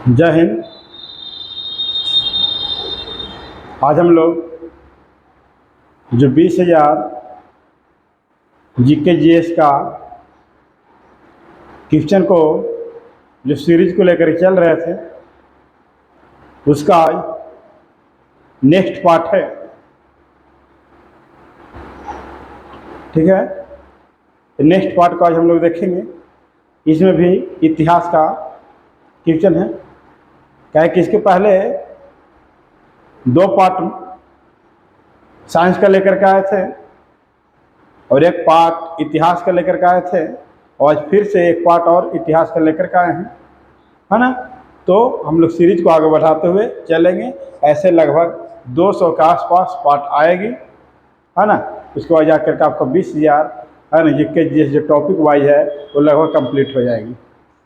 जय हिंद। आज हम लोग जो 20,000 जीके जीएस का क्वेश्चन को जो सीरीज को लेकर चल रहे थे उसका नेक्स्ट पार्ट है। ठीक है, नेक्स्ट पार्ट को आज हम लोग देखेंगे। इसमें भी इतिहास का क्वेश्चन है। क्या है कि इसके पहले 2 पार्ट साइंस का लेकर के आए थे और एक पार्ट इतिहास का लेकर के आए थे, और आज फिर से एक पार्ट और इतिहास का लेकर के आए हैं, है ना। तो हम लोग सीरीज को आगे बढ़ाते हुए चलेंगे। ऐसे लगभग 200 के आसपास पार्ट आएगी, है ना। उसके बाद जाकर के आपका 20,000 है ना जीके जो टॉपिक वाइज है वो लगभग कंप्लीट हो जाएगी।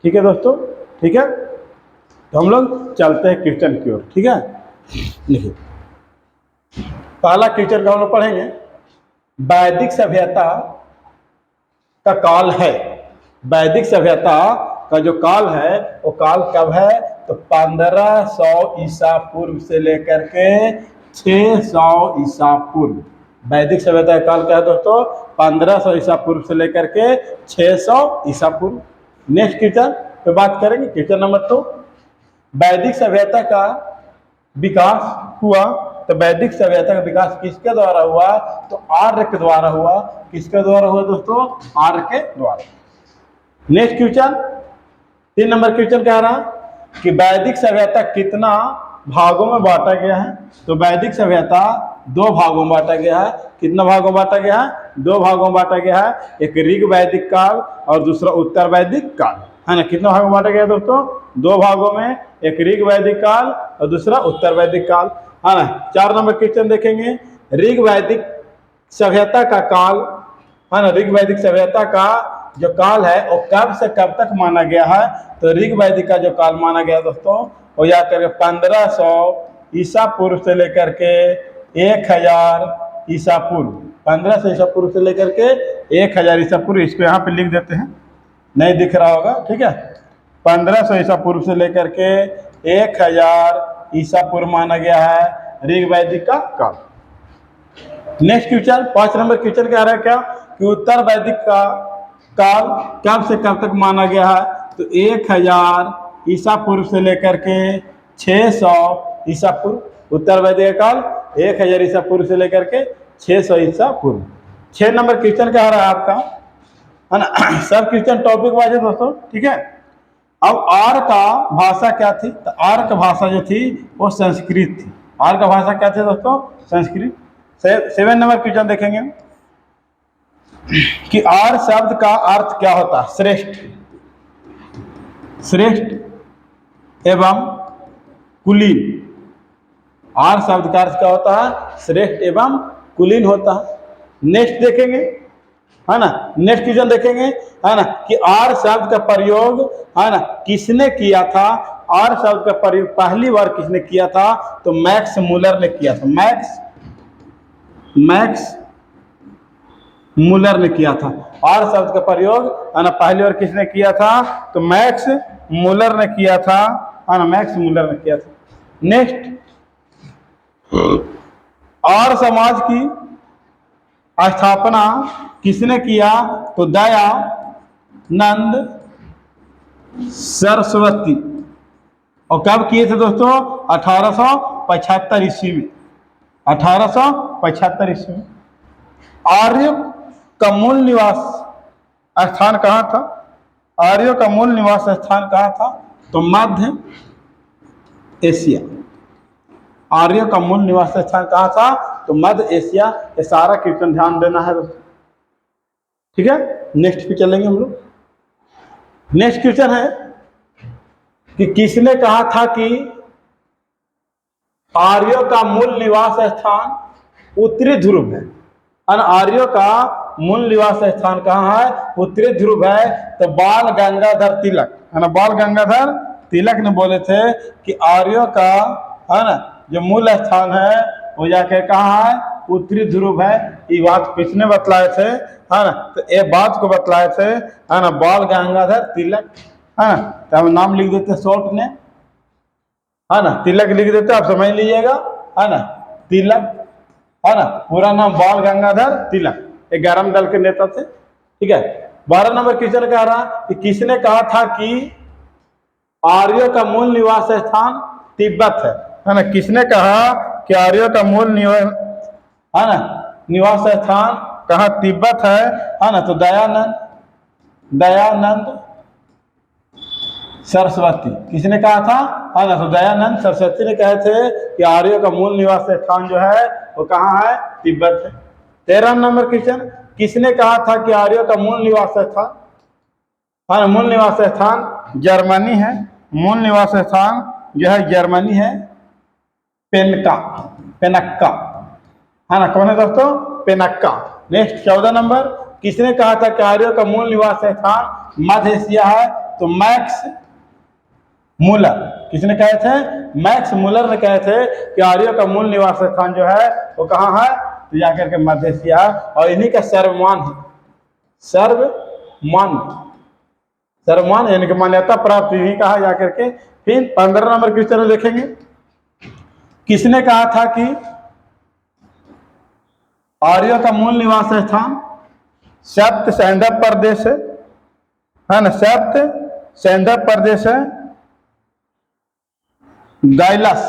ठीक है दोस्तों, ठीक है। तो हम लोग चलते हैं क्वेश्चन की ओर। ठीक है, देखिए पहला क्वेश्चन का हम लोग पढ़ेंगे। वैदिक सभ्यता का काल है। वैदिक सभ्यता का जो काल है वो काल कब है? तो 1500 ईसा पूर्व से लेकर के 600 ईसा पूर्व। वैदिक सभ्यता का काल क्या है दोस्तों? 1500 ईसा पूर्व से लेकर के 600 ईसा पूर्व। नेक्स्ट क्वेश्चन पे बात करेंगे। क्वेश्चन नंबर 2, वैदिक सभ्यता का विकास हुआ। तो वैदिक सभ्यता का विकास किसके द्वारा हुआ? तो आर्य के द्वारा हुआ। किसके द्वारा हुआ दोस्तों? आर्य के द्वारा। नेक्स्ट क्वेश्चन 3 नंबर क्वेश्चन कह रहा कि वैदिक सभ्यता कितना भागों में बांटा गया है? तो वैदिक सभ्यता 2 भागों में बांटा गया है। कितना भागों में बांटा गया है? 2 भागों में बांटा गया है। एक ऋग वैदिक काल और दूसरा उत्तर वैदिक काल, है ना। कितना भागों में बांटा गया दोस्तों? 2 भागों में, एक ऋग वैदिक काल और दूसरा उत्तर वैदिक काल, है ना। 4 नंबर क्वेश्चन देखेंगे। ऋग वैदिक सभ्यता का काल, है ना, ऋग वैदिक सभ्यता का जो काल है वो कब से कब तक माना गया है? तो ऋग वैदिक का जो काल माना गया दोस्तों वो जाकर 1500 ईसा पूर्व से लेकर के 1000 ईसा पूर्व। 1500 ईसा पूर्व से लेकर के 1000 ईसा पूर्व। इसको यहाँ पे लिख देते हैं, नहीं दिख रहा होगा, ठीक है। 1500 ईसा पूर्व से लेकर के 1000 ईसा पूर्व माना गया है ऋग वैदिक का काल। नेक्स्ट क्वेश्चन 5 नंबर क्वेश्चन कह रहा है क्या कि उत्तर वैदिक का काल कब से कब तक माना गया है? तो 1000 ईसा पूर्व से लेकर के 600 ईसा पूर्व। उत्तर वैदिक काल 1000 ईसा पूर्व से लेकर के 600 ईसा पूर्व। 6 नंबर क्वेश्चन कह रहा है आपका, है ना। सब क्वेश्चन टॉपिक वाइज है दोस्तों, ठीक है। अब आर्य का भाषा क्या थी? तो आर्य का भाषा जो थी वो संस्कृत थी। आर्य का भाषा क्या थी दोस्तों? संस्कृत। 7 नंबर क्वेश्चन देखेंगे कि आर्य शब्द का अर्थ क्या होता है? श्रेष्ठ, श्रेष्ठ एवं कुलीन। आर्य शब्द का अर्थ क्या होता है? श्रेष्ठ एवं कुलीन होता है। नेक्स्ट देखेंगे, है ना, नेक्स्ट क्वेश्चन देखेंगे, है ना, कि आर्य शब्द का प्रयोग, है ना, किसने किया था? आर्य शब्द का प्रयोग पहली बार किसने किया था? तो मैक्स मूलर ने किया था। मैक्स मूलर ने किया था। आर्य शब्द का प्रयोग, है ना, पहली बार किसने किया था? तो मैक्स मूलर ने किया था, है ना, मैक्स मूलर ने किया था। नेक्स्ट, आर्य समाज की स्थापना किसने किया? तो दयानंद सरस्वती। और कब किए थे दोस्तों? 1875 ईस्वी में। 1875 ईस्वी में। आर्य का मूल निवास स्थान कहाँ था? आर्यों का मूल निवास स्थान कहाँ था? तो मध्य एशिया। आर्यों का मूल निवास स्थान कहाँ था? तो मध्य एशिया। ये सारा क्वेश्चन ध्यान देना है दोस्तों, ठीक है। नेक्स्ट पे चलेंगे हम लोग। नेक्स्ट क्वेश्चन है कि किसने कहा था कि आर्यों का मूल निवास स्थान उत्तरी ध्रुव है? आर्यों का मूल निवास स्थान कहाँ है? उत्तरी ध्रुव है। तो बाल गंगाधर तिलक, है ना, बाल गंगाधर तिलक ने बोले थे कि आर्यों का, है ना, जो मूल स्थान है वो जाके कहाँ है? उत्तरी ध्रुव है। ये बात किसने बतलाए थे? है ना, तो ये बात को बतलाए थे, है ना, बाल गंगाधर तिलक, है ना। तो हम नाम लिख देते शॉर्ट में, है ना, तिलक लिख देते आप समझ लीजिएगा, है ना, तिलक, है ना, पूरा नाम बाल गंगाधर तिलक, 11वें दल के नेता थे। ठीक है, 12 नंबर क्वेश्चन कह रहा कि किसने कहा था कि आर्यों का मूल निवास स्थान तिब्बत है ना, किसने कहा कि आर्यों का मूल निवास स्थान कहाँ तिब्बत है ना, तो दयानंद सरस्वती, किसने कहा था, है ना, तो दयानंद सरस्वती ने कहे थे कि आर्यों का मूल निवास स्थान जो है वो कहाँ है, तिब्बत है। 13 नंबर क्वेश्चन, किसने कहा था कि आर्यों का मूल निवास स्थान, हाँ, मूल निवास स्थान जर्मनी है, मूल निवास स्थान जो है जर्मनी है, पेनक्का, है ना, कौन है दोस्तों, पेनक्का। नेक्स्ट 14 नंबर, किसने कहा था कि आर्यों का मूल निवास स्थान मध्य एशिया है, तो मैक्स मूलर, किसने कहे थे, मैक्स मूलर ने कहे थे कि आर्यों का मूल निवास स्थान जो है वो कहाँ है, तो जाकर के मध्य एशिया, और इन्हीं का सर्वमान यानी कि मान्यता प्राप्त इन्हीं कहा जाकर के। फिर 15 नंबर क्वेश्चन में देखेंगे, किसने कहा था कि आर्यों का मूल निवास स्थान सप्त सैंधव प्रदेश है ना, सप्त सैंधव प्रदेश है, गाइलस,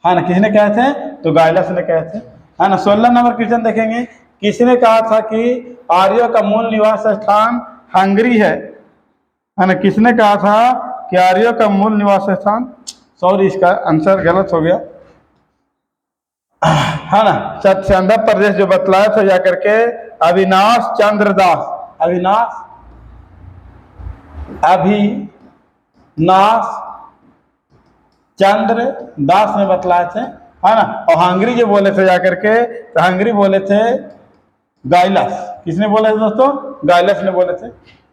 है ना, किसने कहे थे, तो गाइलस ने कहे थे, है ना। 16 नंबर क्वेश्चन देखेंगे, किसने कहा था कि आर्यों का मूल निवास स्थान हंगरी है ना, किसने कहा था कि आर्यों का मूल निवास स्थान, सॉरी इसका आंसर गलत हो गया, है ना, सैंधव प्रदेश जो बतलाया था जाकर के अविनाश चंद्र दास ने बतलाए थे, है ना। और हंगरी जो बोले थे जाकर के, तो हंगरी बोले थे गाइलस, किसने बोले थे दोस्तों, गाइलस ने बोले थे।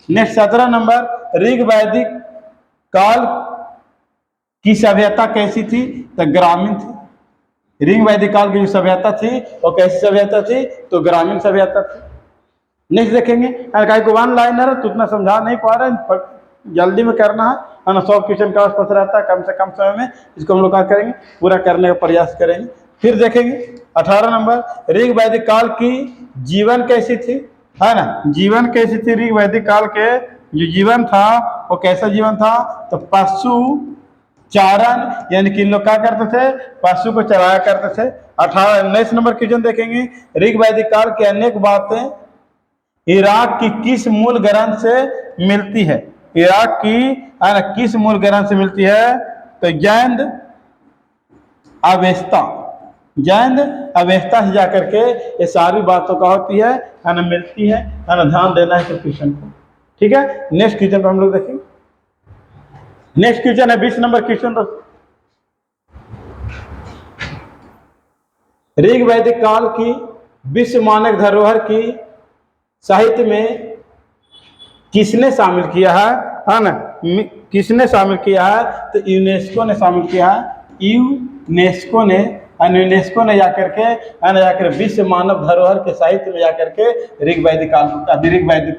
नेक्स्ट 17 नंबर, ऋग वैदिक काल की सभ्यता कैसी थी, तो ग्रामीण थी। ऋग वैदिक काल की जो सभ्यता थी वो कैसी सभ्यता थी, तो ग्रामीण सभ्यता थी। नेक्स्ट देखेंगे, को वन लाइनर तो उतना समझा नहीं पा रहे, जल्दी में करना है ना, 100 क्वेश्चन का आसपास रहता है, कम से कम समय में इसको हम लोग क्या करेंगे, पूरा करने का प्रयास करेंगे। फिर देखेंगे 18 नंबर, ऋग वैदिक काल की जीवन कैसी थी, है ना, जीवन कैसी थी, ऋग वैदिक काल के जो जीवन था वो कैसा जीवन था, तो पशु चारण, यानी कि लोग क्या करते थे, पशु को चराया करते थे। 19 नंबर क्वेश्चन देखेंगे, ऋग वैदिक काल की अनेक बातें इराक की किस मूल ग्रंथ से मिलती है, इराक की किस मूल ग्रंथ से मिलती है, तो जैन अवेस्ता से जाकर के ये सारी बातों का होती है ना, मिलती है ना, ध्यान देना है क्वेश्चन को। ठीक है, नेक्स्ट क्वेश्चन को हम लोग देखेंगे। नेक्स्ट क्वेश्चन है 20 नंबर क्वेश्चन, ऋग वैदिक काल की विश्व मानक धरोहर की साहित्य में किसने शामिल किया है ना, किसने शामिल किया है, तो यूनेस्को ने शामिल किया है, यूनेस्को ने जाकर के विश्व मानव धरोहर के साहित्य में जाकर के ऋग वैदिक काल को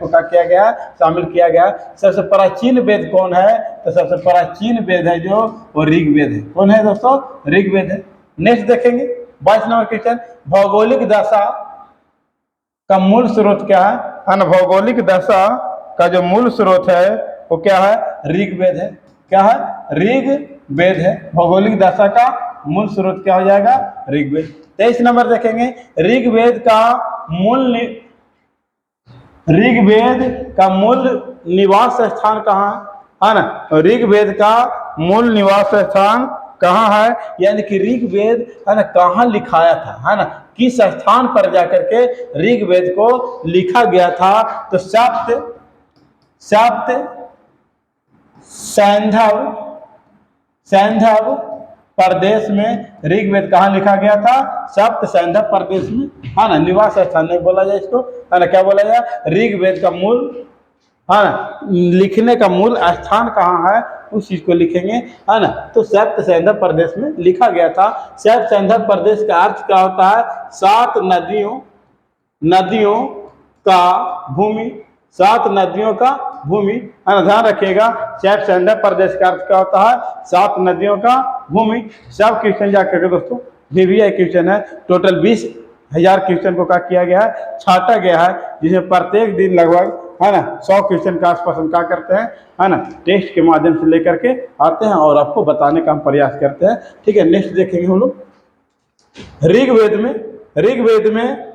क्या किया गया, शामिल किया गया। सबसे प्राचीन वेद कौन है, तो सबसे प्राचीन वेद है जो वो ऋग्वेद है। कौन है दोस्तों, ऋग्वेद है। नेक्स्ट देखेंगे 22 नंबर क्वेश्चन, भौगोलिक दशा का मूल स्रोत क्या है ना, भौगोलिक दशा का जो मूल स्रोत है वो क्या है, ऋग्वेद है। क्या है, ऋग्वेद है। भौगोलिक दशा का मूल स्रोत क्या हो जाएगा, ऋग्वेद। 23 नंबर देखेंगे, ऋग्वेद का मूल निवास स्थान कहाँ है ना, ऋग्वेद का मूल निवास स्थान कहाँ है, यानी कि ऋग्वेद है ना कहाँ लिखाया था, है ना, किस स्थान पर जाकर के ऋग्वेद को लिखा गया था, तो सप्त सैंधव प्रदेश में ऋग्वेद कहाँ लिखा गया था, सप्त सैंधव प्रदेश में, है ना। निवास स्थान नहीं बोला जाए इसको, है ना, क्या बोला जाए, ऋग्वेद का मूल, है ना, लिखने का मूल स्थान कहाँ है उस चीज को लिखेंगे, है ना। तो सप्त सैंधव प्रदेश में लिखा गया था। सप्त सैंधव प्रदेश का अर्थ क्या होता है, 7 नदियों का भूमि, 7 नदियों का भूमि, है ना, ध्यान रखिएगा। सेट संडे प्रदेश का अर्थ क्या होता है, 7 नदियों का भूमि। सब क्वेश्चन जाकर के दोस्तों VVI क्वेश्चन है। टोटल 20,000 क्वेश्चन को क्या किया गया है, छाटा गया है, जिसमें प्रत्येक दिन लगभग, है ना, 100 क्वेश्चन का आसपास हम क्या करते हैं, है ना, टेस्ट के माध्यम से लेकर के आते हैं और आपको बताने का हम प्रयास करते हैं। ठीक है, नेक्स्ट देखेंगे हम लोग ऋग्वेद में, है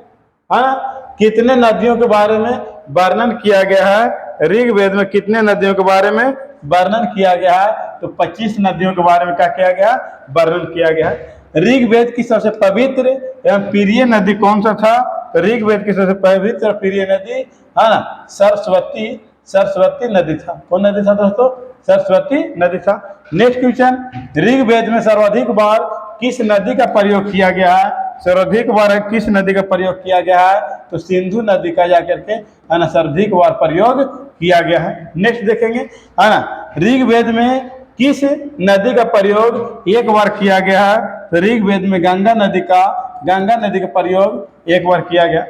ना, कितने नदियों के बारे में वर्णन किया गया है। ऋग्वेद में कितने नदियों के बारे में वर्णन किया गया है, तो 25 नदियों के बारे में क्या किया गया, वर्णन किया गया है। ऋग्वेद की सबसे पवित्र एवं प्रिय नदी कौन सा था, ऋग्वेद की सबसे पवित्र और प्रिय नदी, है ना, सरस्वती नदी था। कौन नदी था दोस्तों, सरस्वती नदी था। नेक्स्ट क्वेश्चन, ऋग्वेद में सर्वाधिक बार किस नदी का प्रयोग किया गया है, सर्वाधिक बार किस नदी का प्रयोग किया गया है, तो सिंधु नदी का जाकर के, है ना, सर्वाधिक बार प्रयोग किया गया है। नेक्स्ट देखेंगे, है ना, ऋग्वेद में किस नदी का प्रयोग एक बार किया गया है, तो ऋग्वेद में गंगा नदी का प्रयोग एक बार किया गया।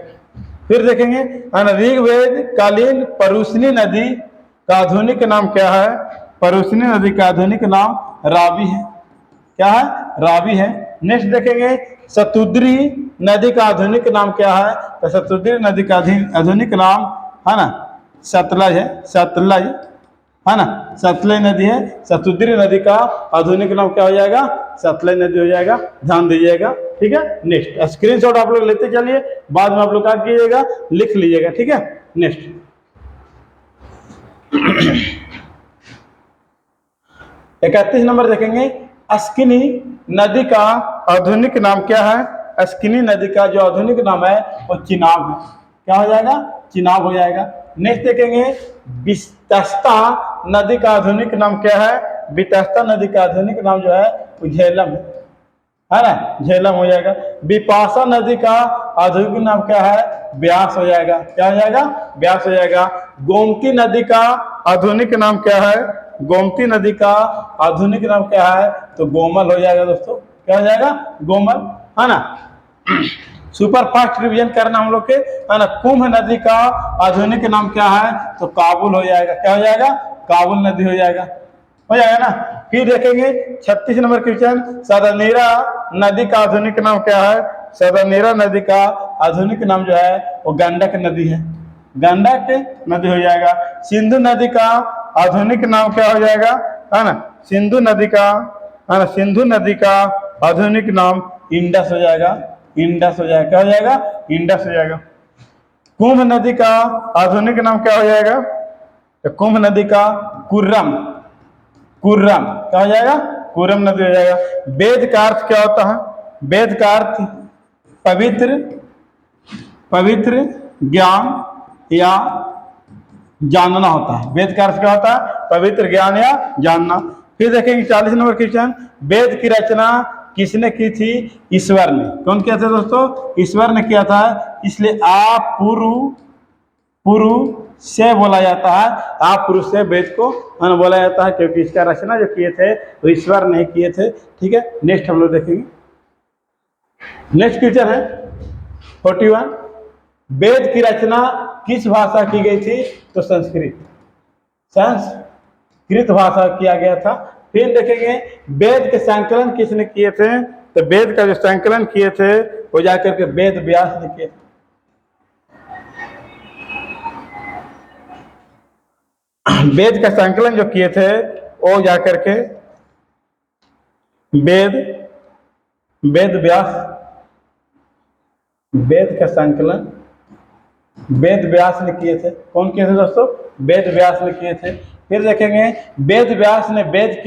फिर देखेंगे, है ना, ऋग्वेद कालीन परुष्णी नदी का आधुनिक नाम क्या है, परुष्णी नदी का आधुनिक नाम रावी है। क्या है, रावी है। नेक्स्ट देखेंगे, शतुद्री नदी का आधुनिक नाम क्या है, तो शतुद्री नदी का आधुनिक नाम, है ना, सतलज है ना, सतलज नदी है। शतुद्री नदी का आधुनिक नाम क्या हो जाएगा, सतलज नदी हो जाएगा, ध्यान दीजिएगा। ठीक है, नेक्स्ट स्क्रीनशॉट आप लोग लेते चलिए, बाद में आप लोग क्या कीजिएगा, लिख लीजिएगा। ठीक है, नेक्स्ट 31 नंबर देखेंगे, अस्किनी नदी का आधुनिक नाम क्या है। अस्किनी नदी का जो आधुनिक नाम है वो चिनाब है। क्या हो जाएगा, चिनाब हो जाएगा। नेक्स्ट देखेंगे, वितस्ता नदी का आधुनिक नाम क्या है, वितस्ता नदी का आधुनिक नाम जो है वो झेलम है ना, झेलम हो जाएगा। विपाशा नदी का आधुनिक नाम क्या है, ब्यास हो जाएगा। क्या हो जाएगा, ब्यास हो जाएगा। गोमती नदी का आधुनिक नाम क्या है, गोमती नदी का आधुनिक नाम क्या है, तो गोमल हो जाएगा दोस्तों। क्या हो जाएगा, गोमल, है ना। सुपर फास्ट रिवीजन करना हम लोग के, है ना। कुंभ नदी का आधुनिक नाम क्या है, तो काबुल हो जाएगा। क्या हो जाएगा, काबुल नदी हो जाएगा ना। फिर देखेंगे 36 नंबर क्वेश्चन, सदानेरा नदी का आधुनिक नाम क्या है। सदानेरा नदी का आधुनिक नाम जो है वो गंडक नदी है, गंडक नदी हो जाएगा। सिंधु नदी का आधुनिक नाम क्या हो जाएगा, है ना, सिंधु नदी का, है ना, सिंधु नदी का आधुनिक नाम इंडस हो जाएगा, इंडस हो जाएगा। क्या हो जाएगा, इंडस हो जाएगा। कुंभ नदी का आधुनिक नाम क्या हो जाएगा, तो कुंभ नदी का कुर्रम, कुर्रम क्या हो जाएगा, कुर्रम नदी हो जाएगा। वेद का अर्थ क्या होता है, वेद का अर्थ पवित्र, पवित्र ज्ञान या जानना होता है। वेद का अर्थ क्या होता है, पवित्र ज्ञान या जानना। फिर देखेंगे 40 नंबर क्वेश्चन, वेद की रचना किसने की थी, ईश्वर ने। कौन किया था दोस्तों, ईश्वर ने किया था, इसलिए आप पुरु से बोला जाता है, आप पुरुष से वेद को बोला जाता है, क्योंकि इसका रचना जो किए थे वो ईश्वर नहीं किए थे। ठीक है, नेक्स्ट हम लोग देखेंगे। नेक्स्ट क्वेश्चन है 41, वेद की रचना किस भाषा की गई थी, तो संस्कृत, संस्कृत भाषा किया गया था। फिर देखेंगे वेद के संकलन किसने किए थे, तो वेद का जो संकलन किए थे वो जाकर के वेद व्यास ने किए। वेद का संकलन जो किए थे वो जाकर के वेद व्यास, वेद का संकलन वेद व्यास ने किए थे। कौन किए थे दोस्तों, वेद व्यास ने किए थे। फिर देखेंगे वेद व्यास ने वेद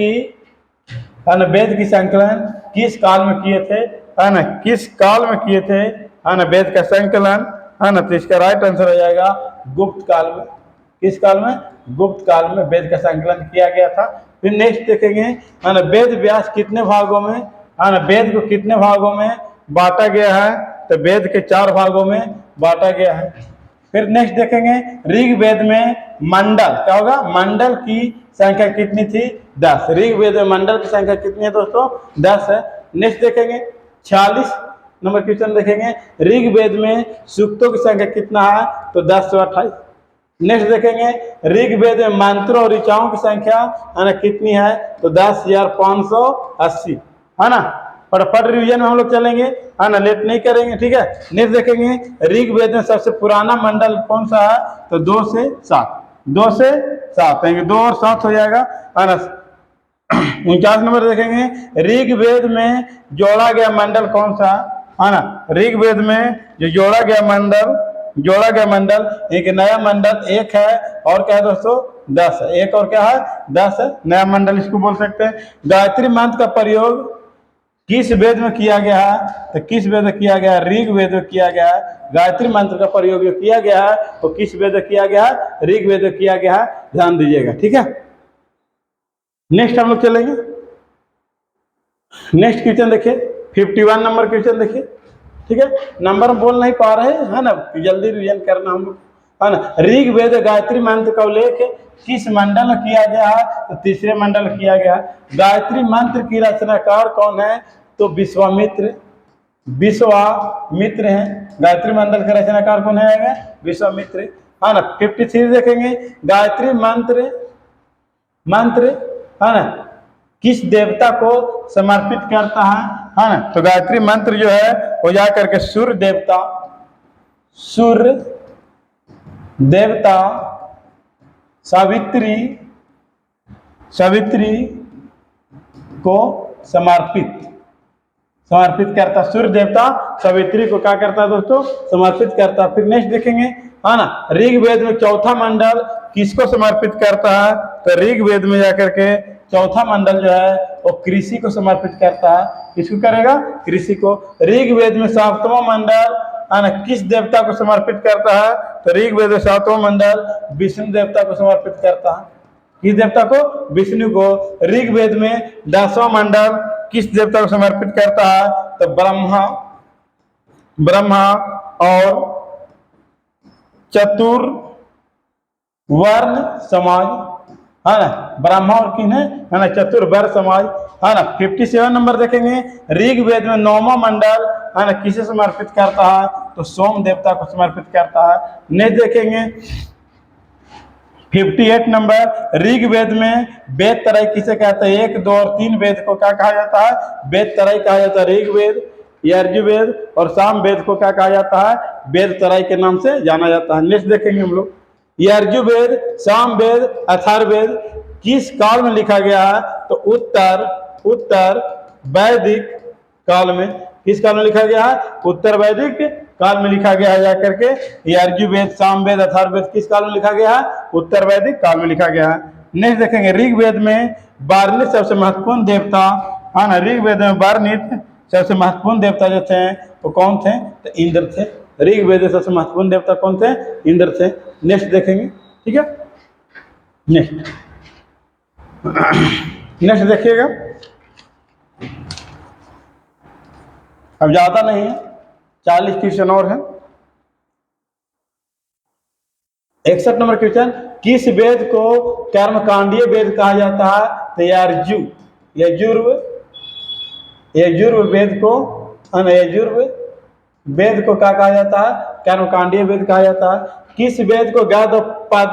की संकलन किस काल में किए थे, है ना, किस काल में किए थे, है ना, वेद का संकलन, है ना, तो इसका राइट आंसर हो जाएगा गुप्त काल में। किस काल में, गुप्त काल में वेद का संकलन किया गया था। फिर नेक्स्ट देखेंगे, है ना, वेद व्यास कितने भागों में, है ना, वेद को कितने भागों में बांटा गया है, तो वेद के 4 भागों में बांटा गया है। फिर नेक्स्ट देखेंगे ऋग्वेद में मंडल क्या होगा, मंडल की संख्या कितनी थी, 10। ऋग्वेद में मंडल की संख्या कितनी है दोस्तों, 10 है। नेक्स्ट देखेंगे 46 नंबर क्वेश्चन देखेंगे, ऋग्वेद में सूक्तों की संख्या कितना है, तो 10 से 28। नेक्स्ट देखेंगे ऋग्वेद में मंत्रों और ऋचाओं की संख्या है ना कितनी है, तो 10,580 है ना। फटाफट रिवीजन में हम लोग चलेंगे है ना, लेट नहीं करेंगे, ठीक है। नेक्स्ट देखेंगे ऋग्वेद में सबसे पुराना मंडल कौन सा है, तो 2 से 7, 2 से 7 2 और 7 हो जाएगा है ना। 49 नंबर देखेंगे ऋग्वेद में जोड़ा गया मंडल कौन सा है ना। ऋग्वेद में जो जोड़ा गया मंडल एक नया मंडल एक है, और क्या है दोस्तों 10 है, एक और क्या है 10 है, नया मंडल इसको बोल सकते हैं। गायत्री मंत्र का प्रयोग किस वेद में किया गया है, तो किस वेद में किया गया है, ऋग्वेद में किया गया है। गायत्री मंत्र का प्रयोग जो किया गया है तो किस वेद में किया गया है, ऋग्वेद में किया गया है, ध्यान दीजिएगा, ठीक है। नेक्स्ट हम लोग चलेंगे, नेक्स्ट क्वेश्चन देखिए 51 नंबर क्वेश्चन देखिए, ठीक है। नंबर हम बोल नहीं पा रहे है ना, जल्दी रिवीजन करना हम लोग है ना। ऋग्वेद गायत्री मंत्र का उल्लेख किस मंडल में किया गया है, तो तीसरे मंडल में किया गया है। गायत्री मंत्र की रचनाकार कौन है, तो विश्वामित्र हैं। गायत्री मंत्र का रचनाकार कौन है, विश्वामित्र है ना। 53 देखेंगे गायत्री मंत्र है ना किस देवता को समर्पित करता है ना, तो गायत्री मंत्र जो है वो जा करके सूर्य देवता सावित्री को समर्पित करता, सूर्य देवता सावित्री को क्या करता है दोस्तों, समर्पित करता। फिर नेक्स्ट देखेंगे है ना ऋग्वेद में चौथा मंडल किसको समर्पित करता है, तो ऋग्वेद में जाकर के चौथा मंडल जो है वो कृषि को समर्पित करता है। किसको करेगा, कृषि को। ऋग्वेद में 7वां मंडल है ना किस देवता को समर्पित करता है, तो ऋग्वेद में 7वां मंडल विष्णु देवता को समर्पित करता है। किस देवता को, विष्णु को। ऋग्वेद में 10वां मंडल किस देवता को समर्पित करता है, तो ब्रह्मा और चतुर्वर्ण समाज है ना, ब्राह्मण और किन है ना, चतुर्वर्ण समाज है ना। 57 नंबर देखेंगे ऋग्वेद में 9वां मंडल है ना किसे समर्पित करता है, तो सोम देवता को समर्पित करता है। नेक्स्ट देखेंगे 58 नंबर ऋग्वेद में वेद त्रय किसे कहते हैं, 1, 2 और 3 वेद को क्या कहा जाता है, वेद त्रय कहा जाता है। ऋग्वेद, यजुर्वेद और सामवेद को क्या कहा जाता है, वेद त्रय के नाम से जाना जाता है। नेक्स्ट देखेंगे हम लोग यजुर्वेद, सामवेद, अथर्ववेद किस काल में लिखा गया है, तो उत्तर वैदिक काल में। किस काल में लिखा गया है, उत्तर वैदिक काल में लिखा गया है जाकर के। यजुर्वेद, सामवेद, अथर्ववेद किस काल में लिखा गया है, उत्तर वैदिक काल में लिखा गया है। नेक्स्ट देखेंगे ऋग्वेद में वर्णित सबसे महत्वपूर्ण देवता है ना, ऋग्वेद में वर्णित सबसे महत्वपूर्ण देवता जो थे वो कौन थे, तो इंद्र थे। ऋग्वेद में सबसे महत्वपूर्ण देवता कौन थे, इंद्र थे। नेक्स्ट देखेंगे, ठीक है। नेक्स्ट देखिएगा, अब ज्यादा नहीं है, 40 क्वेश्चन और है। 61 नंबर क्वेश्चन किस वेद को कर्मकांडीय वेद कहा जाता है, तो यजुर्वेद को वेद को क्या कहा जाता है, कर्मकांडीय वेद कहा जाता है। किस वेद को गद और पद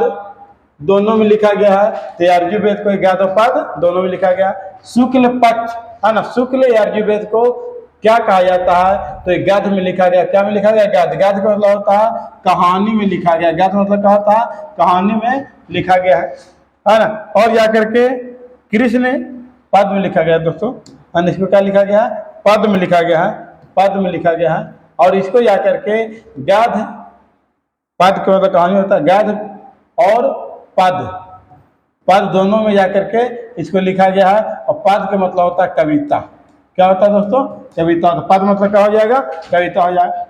दोनों में लिखा गया है, तो यजुर्वेद को गद और पद दोनों में लिखा गया। शुक्ल पक्ष है ना, शुक्ल यजुर्वेद को क्या कहा जाता है, तो गद में लिखा गया। क्या में लिखा गया, गद। गद का मतलब होता है कहानी में लिखा गया, गद मतलब क्या होता है, कहानी में लिखा गया है ना। और जाकर के कृष्ण पद में लिखा गया दोस्तों, इसको क्या लिखा गया है, पद में लिखा गया है। और इसको जाकर के गद, पद का मतलब कहानी होता है, गद और पद दोनों में जाकर के इसको लिखा गया है। और पद का मतलब होता है कविता। क्या होता है दोस्तों, कविता। तो पद मतलब क्या हो जाएगा, कविता हो जाएगा।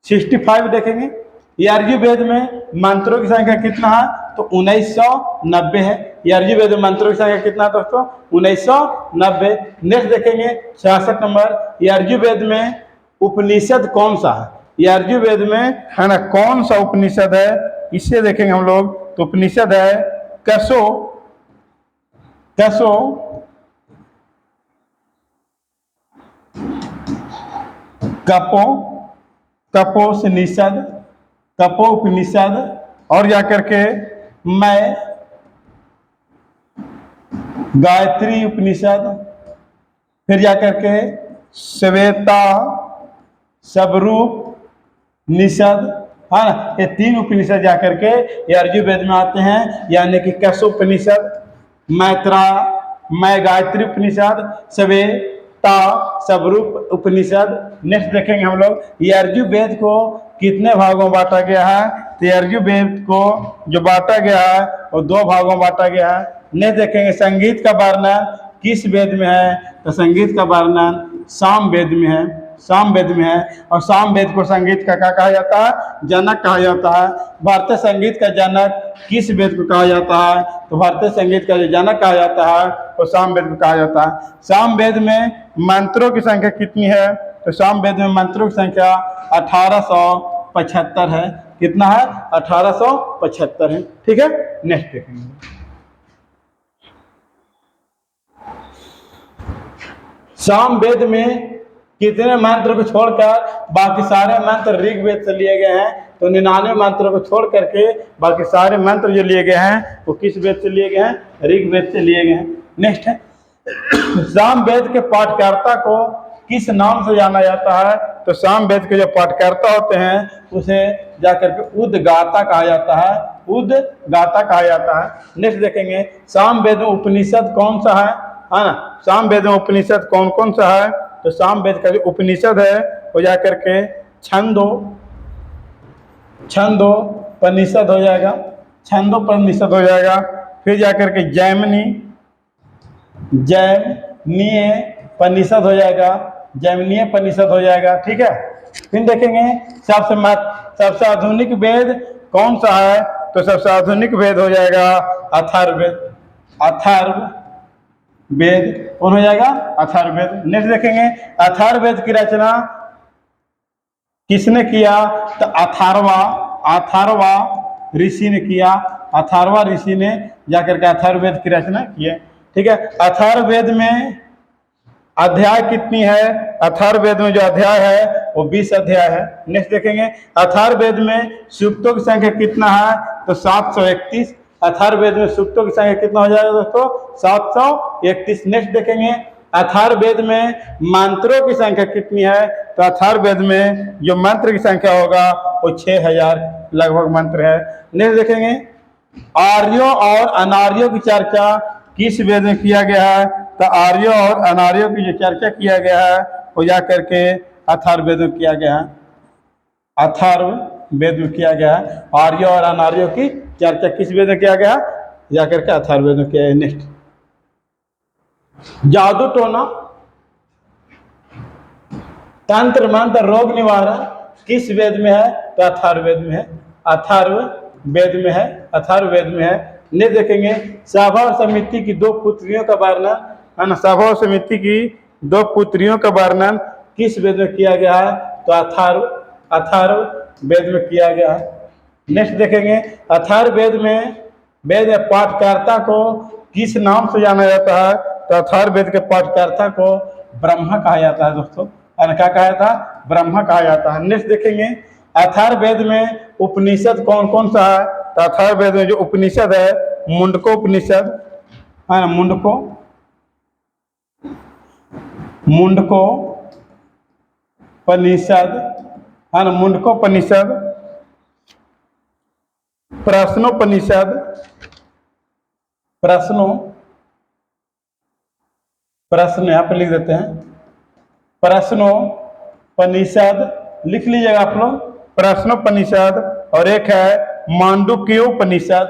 65 देखेंगे यजुर्वेद में मंत्रों की संख्या कितना है, तो 1990 है। यजुर्वेद में मंत्रों की संख्या कितना है दोस्तों, 1990। नेक्स्ट देखेंगे 66 नंबर यजुर्वेद में उपनिषद कौन सा है, यजुर्वेद में है ना कौन सा उपनिषद है, इसे देखेंगे हम लोग। तो उपनिषद है कपोषनिषद कपोपनिषद, और जाकर के मैं गायत्री उपनिषद, फिर जाकर के श्वेता सबरूप निषद, है ना। ये 3 उपनिषद जाकर के ये अर्जुवेद में आते हैं, यानी कि कशोपनिषद, मैत्रा, मैं गायत्री उपनिषद, श्वेता सबरूप उपनिषद। नेक्स्ट देखेंगे हम लोग ये अर्जुवेद को कितने भागों में बांटा गया है। तो ये अर्जुवेद को जो बांटा गया है वो 2 भागों में बांटा गया है। नेक्स्ट देखेंगे संगीत का वर्णन किस वेद में है। तो संगीत का वर्णन साम वेद में है, साम वेद में है। और साम वेद को संगीत का क्या कहा जाता है, जनक कहा जाता है। भारतीय संगीत का जनक किस वेद को कहा जाता है। तो भारतीय संगीत का जो जनक कहा जाता है वो साम वेद को कहा जाता है। साम वेद में मंत्रों की संख्या कितनी है। तो साम वेद में मंत्रों की संख्या 1875 है। कितना है, 1875 है। ठीक है, नेक्स्ट देखेंगे साम वेद में कितने मंत्र को छोड़कर बाकी सारे मंत्र ऋग्वेद से लिए गए हैं। तो 99 मंत्रों को छोड़ करके बाकी सारे मंत्र जो लिए गए हैं वो किस वेद से लिए गए हैं, ऋग्वेद से लिए गए हैं। नेक्स्ट है साम वेद के पाठकर्ता को किस नाम से जाना जाता है। तो साम वेद के जो पाठकर्ता होते हैं उसे जाकर के उद्गाता कहा जाता है, उद्गाता कहा जाता है। नेक्स्ट देखेंगे साम वेद में उपनिषद कौन सा है ना। साम वेद में उपनिषद कौन कौन सा है। तो साम वेद का जो उपनिषद है वो जाकर के छंदोपनिषद हो जाएगा, छंदोपनिषद हो जाएगा। फिर जाकर के जैमिनीय परिषद हो जाएगा, जैमिनीय परिषद हो जाएगा। ठीक है, फिर देखेंगे सबसे आधुनिक वेद कौन सा है। तो सबसे आधुनिक वेद हो जाएगा अथर्ववेद, अथर्ववेद कौन हो जाएगा, अथर्ववेद। नेक्स्ट देखेंगे अथर्ववेद की रचना किसने किया। तो अथर्वा ऋषि ने किया, अथर्वा ऋषि ने जाकर के अथर्ववेद की रचना की है। ठीक है, अथर्ववेद में अध्याय कितनी है। अथर्ववेद में जो अध्याय है वो 20 अध्याय है। नेक्स्ट देखेंगे अथर्ववेद में सूक्तों की संख्या कितना है। तो 731। अथर्ववेद में सूक्तों की संख्या कितना हो जाएगा दोस्तों, 731। नेक्स्ट देखेंगे अथर्ववेद में मंत्रों की संख्या कितनी है। तो अथर्ववेद में जो मंत्र की संख्या होगा वो 6000 लगभग मंत्र है। नेक्स्ट देखेंगे आर्यों और अनार्यों की चर्चा किस वेद में किया गया है। तो आर्यों और अनार्यों की जो चर्चा किया गया है वो जाकर के अथर्ववेद में किया गया है, अथर्ववेद में किया गया है। आर्यों और अनार्यों की चर्चा किस वेद में किया गया, जाकर के अथर्ववेद में किया है। नेक्स्ट जादू टोना, तंत्र मंत्र, रोग निवारण किस वेद में है। तो अथर्ववेद में है, अथर्ववेद में है, अथर्ववेद में है। नहीं देखेंगे सभा और समिति की 2 पुत्रियों का वर्णन, है ना। सभा और समिति की 2 पुत्रियों का वर्णन किस वेद में किया गया है। तो अथर्ववेद में किया गया है। नेक्स्ट देखेंगे अथर्ववेद में वेद पाठकर्ता को किस नाम से जाना जाता है। तो अथर्ववेद के पाठकर्ता को ब्रह्मा कहा जाता है दोस्तों, क्या कहा जाता है, ब्रह्मा कहा जाता है। नेक्स्ट देखेंगे अथर्ववेद में उपनिषद कौन कौन सा है। तो अथर्ववेद में जो उपनिषद है मुंडकोपनिषद, है ना, मुंडकोपनिषद, है ना, मुंडकोपनिषद, प्रश्नोपनिषद, प्रश्न यहाँ पे लिख देते हैं, प्रश्नोपनिषद लिख लीजिएगा आप लोग, प्रश्नोपनिषद। और एक है मांडुक्योपनिषद,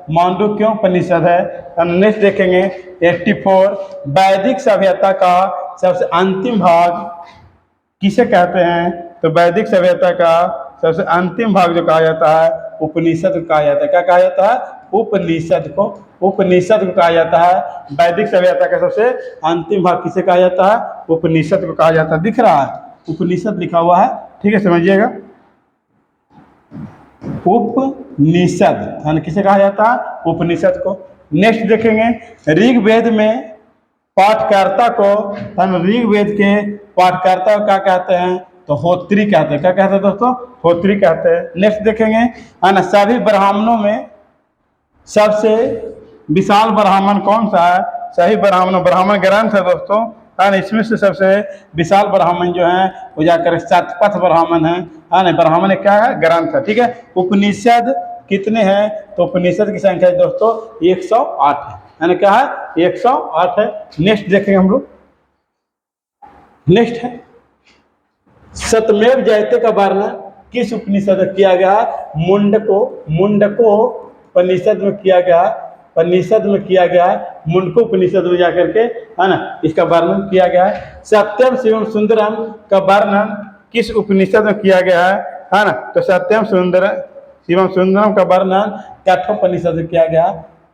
मांडुक्योपनिषद है। नेक्स्ट देखेंगे 84 वैदिक सभ्यता का सबसे अंतिम भाग किसे कहते हैं। तो वैदिक सभ्यता का सबसे अंतिम भाग जो कहा जाता है उपनिषद को कहा जाता है। क्या कहा जाता है, उपनिषद को कहा जाता है। वैदिक सभ्यता का सबसे अंतिम भाग किसे कहा जाता है, उपनिषद को कहा जाता है। दिख रहा है उपनिषद लिखा हुआ है, ठीक है, समझिएगा। उपनिषद किसे कहा जाता है, उपनिषद को। नेक्स्ट देखेंगे ऋग्वेद में पाठकर्ता को हम ऋग्वेद के पाठकर्ता को क्या कहते हैं? तो होत्री कहते हैं। क्या कहते हैं दोस्तों? होत्री कहते हैं। नेक्स्ट देखेंगे है ना, सभी ब्राह्मणों में सबसे विशाल ब्राह्मण कौन सा है? सही ब्राह्मण ग्रंथ है दोस्तों, है ना। इसमें से सबसे विशाल ब्राह्मण जो है वो जाकर शतपथ ब्राह्मण है ना। ब्राह्मण क्या है? ग्रंथ है। ठीक है। उपनिषद कितने हैं? तो उपनिषद की संख्या दोस्तों 108 है ना। क्या है? 108 है। नेक्स्ट देखेंगे हम लोग। नेक्स्ट है सत्यमेव जयते का वर्णन किस उपनिषद में किया गया है? मुंडको उपनिषद में किया गया है। मुंडको उपनिषद में जाकर के है ना इसका वर्णन किया गया है। सत्यम शिवम सुंदरम का वर्णन किस उपनिषद में किया गया है ना। तो सत्यम शिवम सुंदरम का वर्णन कठोपनिषद में किया गया।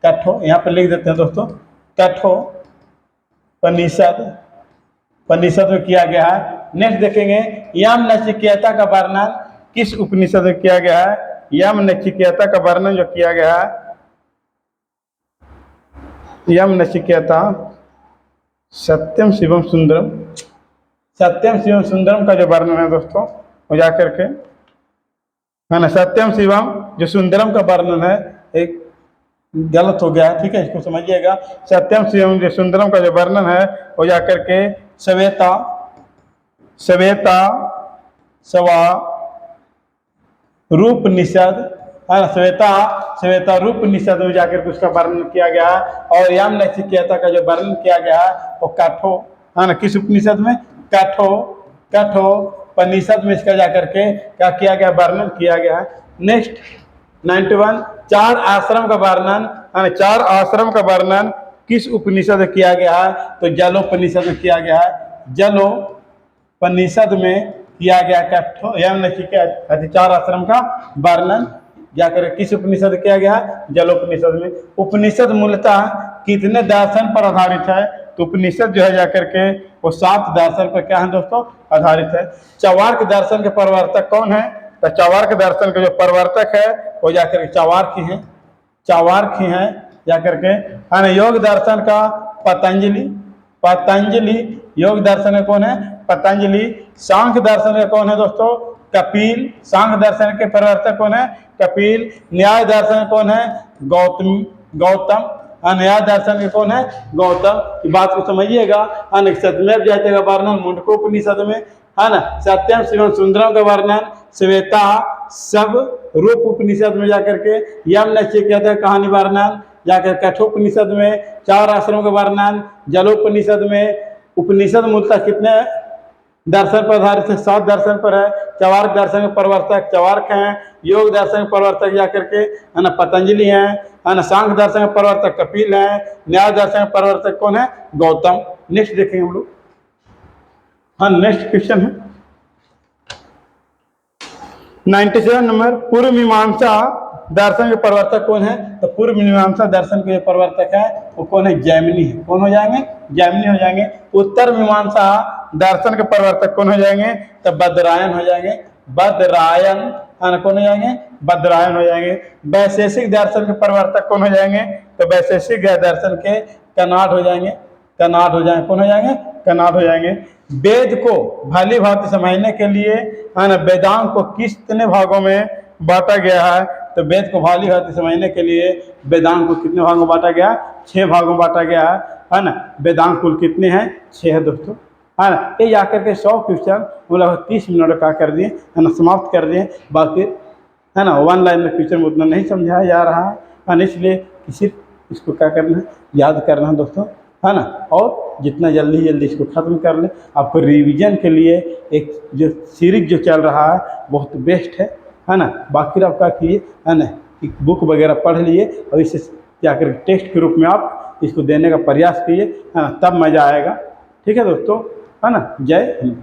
कठो यहाँ पर लिख देते हैं दोस्तों, कठोपनिषद में किया गया है। नेक्स्ट देखेंगे यम नचिकेता का वर्णन किस उपनिषद में किया गया है? यम नचिकेता का वर्णन जो किया गया है, यम नचिकेता सत्यम शिवम सुंदरम का जो वर्णन है दोस्तों वो जाकर के है ना, सत्यम शिवम जो सुंदरम का वर्णन है एक गलत हो गया है। ठीक है, इसको समझिएगा। सत्यम शिवम जो सुंदरम का जो वर्णन है वो जाकर के श्वेता रूपनिषद है ना। श्वेता रूपनिषद में जाकर के उसका वर्णन किया गया है। और यम नचिकेता का जो वर्णन किया गया है वो कठो है ना, किस उपनिषद में? कठोपनिषद में इसका जाकर के क्या किया गया? वर्णन किया गया है। नेक्स्ट 91 चार आश्रम का वर्णन है ना। चार आश्रम का वर्णन किस उपनिषद में किया गया है? तो जलोपनिषद में किया गया है। जलोपनिषद में किया गया कठो यम नचिकेता चार आश्रम का वर्णन जाकर किस उपनिषद किया गया? जलोपनिषद में। उपनिषद मूलतः कितने दर्शन पर आधारित है? तो उपनिषद जो है जाकर के वो 7 दर्शन पर क्या है दोस्तों? आधारित है। चवार्क दर्शन के प्रवर्तक कौन है? तो चवार्क दर्शन के जो प्रवर्तक है वो जाकर के चवार्क ही है जाकर के है ना। योग दर्शन का पतंजलि योग दर्शन का कौन है? पतंजलि। सांख्य दर्शन का कौन है दोस्तों? कपिल। सांख्य दर्शन के प्रवर्तक कौन है? कपिल। न्याय दर्शन कौन है? गौतम। न्याय दर्शन के कौन है? गौतम। बात को समझिएगा। सत्यमेव जयते का वर्णन मुंडको उपनिषद में है ना। सत्यम शिवम सुंदरम का वर्णन श्वेता सब रूप उपनिषद में जाकर के। यम नचिकेता कहानी वर्णन जाकर कठोपनिषद में। चार आश्रमों का वर्णन जलोपनिषद में। उपनिषद मूलतः कितने दर्शन पर आधारित है? 7 दर्शन पर है। चवार्क दर्शन के प्रवर्तक चवार्क हैं। योग दर्शन के प्रवर्तक जाकर के है ना पतंजलि हैं है ना। सांख्य दर्शन के प्रवर्तक कपिल हैं। न्याय दर्शन के प्रवर्तक कौन है? गौतम। नेक्स्ट देखेंगे हम लोग। हाँ, नेक्स्ट क्वेश्चन है 97 नंबर। पूर्व मीमांसा दर्शन के प्रवर्तक कौन है? तो पूर्व मीमांसा दर्शन के प्रवर्तक है वो कौन है? जैमिनी है। कौन हो जाएंगे? जैमिनी हो जाएंगे। उत्तर मीमांसा दर्शन के प्रवर्तक कौन हो जाएंगे? तो बदरायन हो जाएंगे। बदरायन है ना, कौन हो जाएंगे? बदरायन हो जाएंगे। वैशेषिक दर्शन के प्रवर्तक कौन हो जाएंगे? तो वैशेषिक दर्शन के कनाड हो जाएंगे। कौन हो जाएंगे? कनाड हो जाएंगे। वेद को भली भांति समझने के लिए है ना वेदांत को कितने भागों में बांटा गया है? तो वेद को भली भांति समझने के लिए वेदांत को कितने भागों में बांटा गया? 6 भागों में बांटा गया है ना। वेदांत कुल कितने हैं? 6 है दोस्तों, है ना। ये जाकर के 100 क्वेश्चन मतलब 30 मिनट का कर दिए है ना, समाप्त कर दिए। बाकी है ना वन लाइन में क्वेश्चन उतना नहीं समझाया जा रहा है ना, इसलिए किसी इसको क्या करना है? याद करना है दोस्तों, है ना। और जितना जल्दी इसको ख़त्म कर लें। आपको रिवीजन के लिए एक जो सीरीज जो चल रहा है बहुत बेस्ट है ना। बाकी आप क्या कीजिए है ना, एक बुक वगैरह पढ़ लिए और इसे जाकर टेस्ट के रूप में आप इसको देने का प्रयास कीजिए, है ना, तब मज़ा आएगा। ठीक है दोस्तों, है ना। जय हिंद।